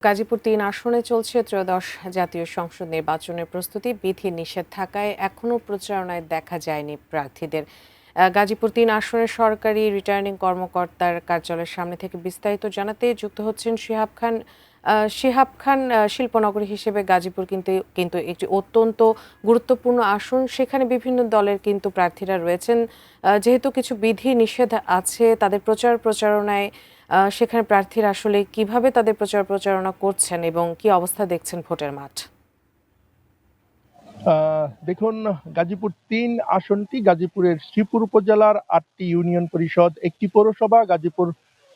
গাজীপুর-৩ আসনে চলছে ত্রয়োদশ জাতীয় সংসদ নির্বাচনের প্রস্তুতি। বিধি নিষেধ থাকায় এখনও প্রচারণায় দেখা যায়নি প্রার্থীদের। গাজীপুর-৩ আসনের সরকারি রিটার্নিং কর্মকর্তার কার্যালয়ের সামনে থেকে বিস্তারিত জানাতে যুক্ত হচ্ছেন শিহাব খান। শিহাব খান, শিল্পনগরী হিসেবে গাজীপুর কিন্তু কিন্তু একটি অত্যন্ত গুরুত্বপূর্ণ আসন। সেখানে বিভিন্ন দলের কিন্তু প্রার্থীরা রয়েছেন। যেহেতু কিছু বিধি নিষেধ আছে, তাদের প্রচারণায় সেখানে প্রার্থীরা আসলে কিভাবে তাদের প্রচারণা করছেন এবং কি অবস্থা দেখছেন ভোটের মাঠ? দেখুন, গাজীপুর-৩ আসনটি গাজীপুরের শ্রীপুর উপজেলার ৮টি ইউনিয়ন পরিষদ, একটি পৌরসভা, গাজীপুর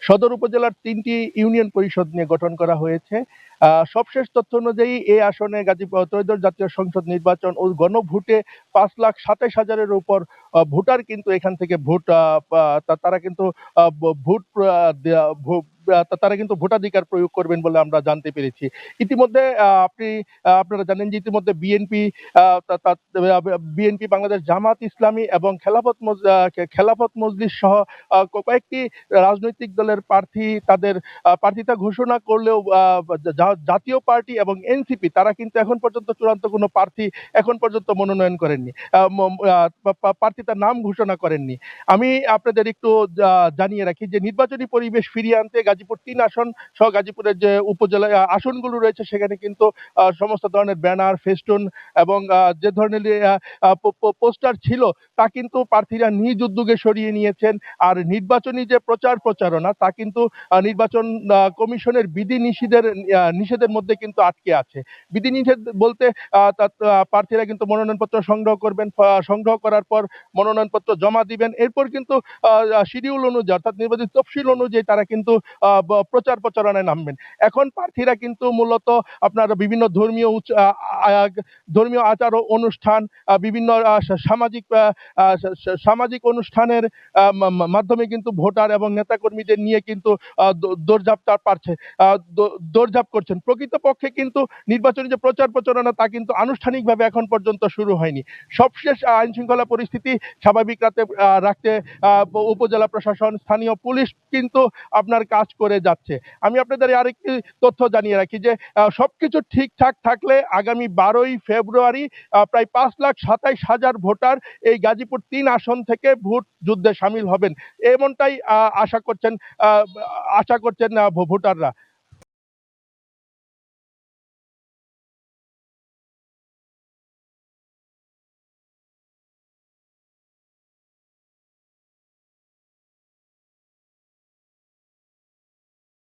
সদর উপজেলার ৩টি ইউনিয়ন পরিষদ নিয়ে গঠন করা হয়েছে। সবশেষ তথ্য অনুযায়ী এই আসনে গাজীপুর ত্রয়োদশ জাতীয় সংসদ নির্বাচন ও গণভোটে ৫,২৭,০০০-এর উপর ভোটার কিন্তু এখান থেকে ভোট তারা কিন্তু ভোট তারা কিন্তু ভোটাধিকার প্রয়োগ করবেন বলে আমরা জানতে পেরেছি। ইতিমধ্যে আপনারা জানেন যে ইতিমধ্যে বিএনপি, বাংলাদেশ জামাত ইসলামী এবং খেলাফত মজলিস সহ কয়েকটি রাজনৈতিক দলের প্রার্থী তাদের প্রার্থিতা ঘোষণা করলেও জাতীয় পার্টি এবং এনসিপি তারা কিন্তু এখন পর্যন্ত চূড়ান্ত কোনো প্রার্থী এখন পর্যন্ত মনোনয়ন করেননি, প্রার্থিতার নাম ঘোষণা করেননি। আমি আপনাদের একটু জানিয়ে রাখি যে নির্বাচনী পরিবেশ ফিরিয়ে আনতে গাজীপুর-৩ আসন সহ গাজীপুরের যে উপজেলা আসনগুলো রয়েছে সেখানে কিন্তু সমস্ত ধরনের ব্যানার, ফেস্টুন এবং যে ধরনের পোস্টার ছিল তা কিন্তু প্রার্থীরা নিজ উদ্যোগে সরিয়ে নিয়েছেন। আর নির্বাচনী যে প্রচারণা তা কিন্তু নির্বাচন কমিশনের বিধি নিষেধের মধ্যে কিন্তু আটকে আছে। বিধি নিষেধ বলতে প্রার্থীরা কিন্তু মনোনয়নপত্র সংগ্রহ করবেন, সংগ্রহ করার পর মনোনয়নপত্র জমা দিবেন। এরপর কিন্তু শিডিউল অনুযায়ী অর্থাৎ নির্বাচনী তফসিল অনুযায়ী তারা কিন্তু প্রচারণায় নামবেন। এখন প্রার্থীরা কিন্তু মূলত আপনার বিভিন্ন ধর্মীয় আচার ও অনুষ্ঠান, বিভিন্ন সামাজিক অনুষ্ঠানের মাধ্যমে কিন্তু ভোটার এবং নেতাকর্মীদের নিয়ে কিন্তু দৌড়ঝাঁপ করছেন। প্রকৃতপক্ষে কিন্তু নির্বাচনী যে প্রচারণা তা কিন্তু আনুষ্ঠানিকভাবে এখন পর্যন্ত শুরু হয়নি। সবশেষ আইন শৃঙ্খলা পরিস্থিতি স্বাভাবিক রাখতে উপজেলা প্রশাসন, স্থানীয় পুলিশ কিন্তু আপনার কাজ করে যাচ্ছে। আমি আপনাদের আরেকটি তথ্য জানিয়ে রাখি যে সবকিছু ঠিকঠাক থাকলে আগামী ১২ই ফেব্রুয়ারি প্রায় ৫,২৭,০০০ ভোটার এই গাজীপুর-৩ আসন থেকে ভোট যুদ্ধে সামিল হবেন, এমনটাই আশা করছেন ভোটাররা।